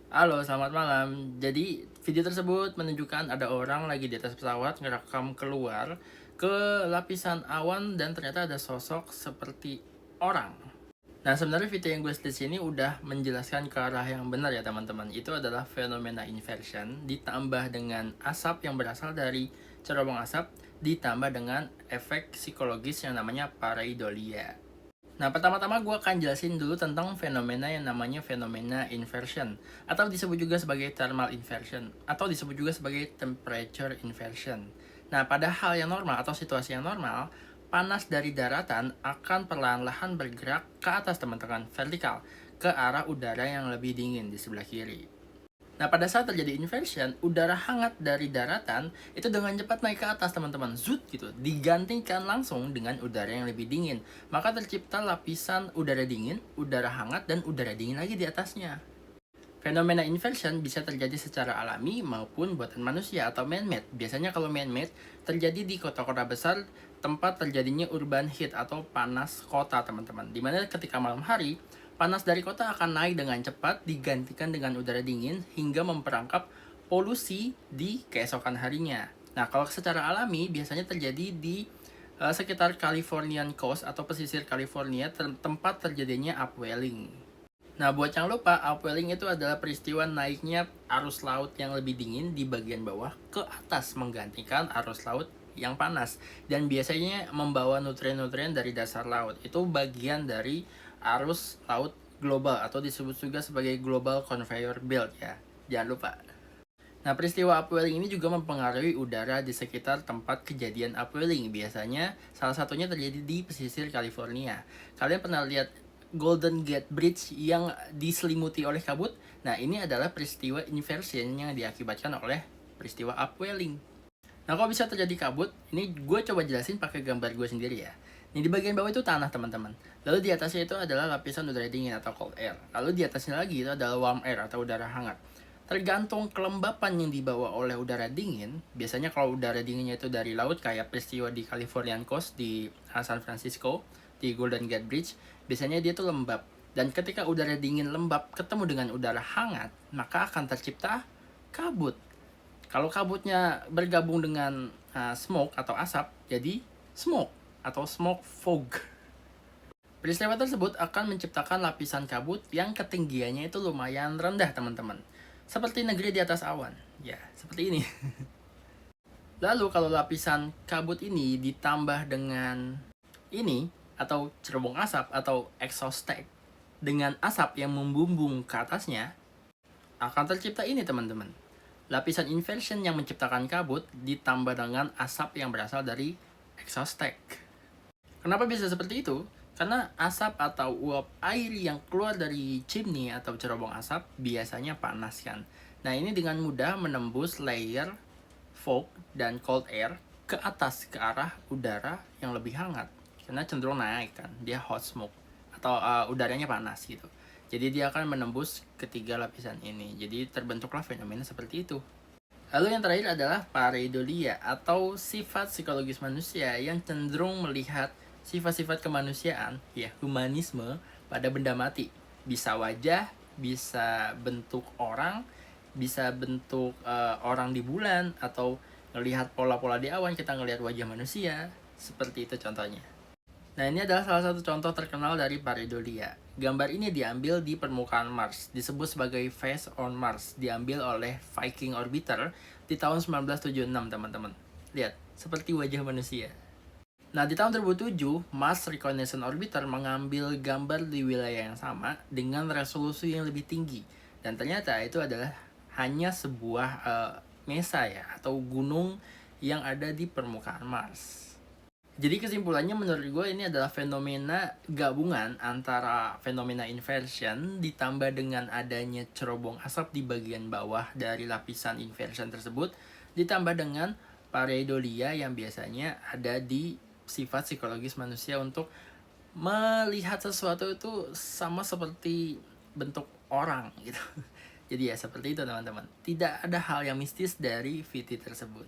Halo, selamat malam. Jadi, video tersebut menunjukkan ada orang lagi di atas pesawat ngerekam keluar ke lapisan awan dan ternyata ada sosok seperti orang. Nah, sebenarnya video yang gue di sini udah menjelaskan ke arah yang benar ya, teman-teman. Itu adalah fenomena inversion ditambah dengan asap yang berasal dari cerobong asap ditambah dengan efek psikologis yang namanya pareidolia. Nah, pertama-tama gue akan jelasin dulu tentang fenomena yang namanya fenomena inversion, atau disebut juga sebagai thermal inversion, atau disebut juga sebagai temperature inversion. Nah, pada hal yang normal atau situasi yang normal, panas dari daratan akan perlahan-lahan bergerak ke atas, teman-teman, vertikal, ke arah udara yang lebih dingin di sebelah kiri. Nah, pada saat terjadi inversion, udara hangat dari daratan itu dengan cepat naik ke atas, teman-teman. Zut gitu, digantikan langsung dengan udara yang lebih dingin. Maka tercipta lapisan udara dingin, udara hangat, dan udara dingin lagi di atasnya. Fenomena inversion bisa terjadi secara alami maupun buatan manusia atau man-made. Biasanya kalau man-made terjadi di kota-kota besar, tempat terjadinya urban heat atau panas kota, teman-teman. Dimana ketika malam hari, panas dari kota akan naik dengan cepat digantikan dengan udara dingin hingga memperangkap polusi di keesokan harinya. Nah, kalau secara alami biasanya terjadi di sekitar Californian Coast atau pesisir California, tempat terjadinya upwelling. Nah, buat yang lupa, upwelling itu adalah peristiwa naiknya arus laut yang lebih dingin di bagian bawah ke atas menggantikan arus laut yang panas. Dan biasanya membawa nutrien-nutrien dari dasar laut. Itu bagian dari arus laut global atau disebut juga sebagai global conveyor belt ya. Jangan lupa. Nah, peristiwa upwelling ini juga mempengaruhi udara di sekitar tempat kejadian upwelling. Biasanya salah satunya terjadi di pesisir California. Kalian pernah lihat Golden Gate Bridge yang diselimuti oleh kabut? Nah, ini adalah peristiwa inversion yang diakibatkan oleh peristiwa upwelling. Nah, kalau bisa terjadi kabut, ini gue coba jelasin pakai gambar gue sendiri ya. Ini di bagian bawah itu tanah, teman-teman. Lalu di atasnya itu adalah lapisan udara dingin atau cold air. Lalu di atasnya lagi itu adalah warm air atau udara hangat. Tergantung kelembapan yang dibawa oleh udara dingin, biasanya kalau udara dinginnya itu dari laut kayak peristiwa di Californian Coast di San Francisco, di Golden Gate Bridge, biasanya dia tuh lembab. Dan ketika udara dingin lembab ketemu dengan udara hangat, maka akan tercipta kabut. Kalau kabutnya bergabung dengan smoke atau asap, jadi smoke atau smoke fog. Peristiwa tersebut akan menciptakan lapisan kabut yang ketinggiannya itu lumayan rendah, teman-teman. Seperti negeri di atas awan. Ya, seperti ini. Lalu kalau lapisan kabut ini ditambah dengan ini, atau cerobong asap atau exhaust stack, dengan asap yang membumbung ke atasnya, akan tercipta ini, teman-teman. Lapisan inversion yang menciptakan kabut ditambah dengan asap yang berasal dari exhaust stack. Kenapa bisa seperti itu? Karena asap atau uap air yang keluar dari chimney atau cerobong asap biasanya panas kan. Nah, ini dengan mudah menembus layer fog dan cold air ke atas ke arah udara yang lebih hangat. Karena cenderung naik kan, dia hot smoke atau udaranya panas gitu. Jadi dia akan menembus ketiga lapisan ini. Jadi terbentuklah fenomena seperti itu. Lalu yang terakhir adalah pareidolia atau sifat psikologis manusia yang cenderung melihat sifat-sifat kemanusiaan, ya humanisme pada benda mati. Bisa wajah, bisa bentuk orang, bisa bentuk orang di bulan, atau ngelihat pola-pola di awan kita ngelihat wajah manusia. Seperti itu contohnya. Nah, ini adalah salah satu contoh terkenal dari pareidolia. Gambar ini diambil di permukaan Mars, disebut sebagai Face on Mars, diambil oleh Viking Orbiter di tahun 1976, teman-teman. Lihat, seperti wajah manusia. Nah, di tahun 2007, Mars Reconnaissance Orbiter mengambil gambar di wilayah yang sama dengan resolusi yang lebih tinggi. Dan ternyata itu adalah hanya sebuah mesa ya, atau gunung yang ada di permukaan Mars. Jadi kesimpulannya menurut gue ini adalah fenomena gabungan antara fenomena inversion ditambah dengan adanya cerobong asap di bagian bawah dari lapisan inversion tersebut ditambah dengan pareidolia yang biasanya ada di sifat psikologis manusia untuk melihat sesuatu itu sama seperti bentuk orang gitu. Jadi ya seperti itu, teman-teman. Tidak ada hal yang mistis dari VT tersebut.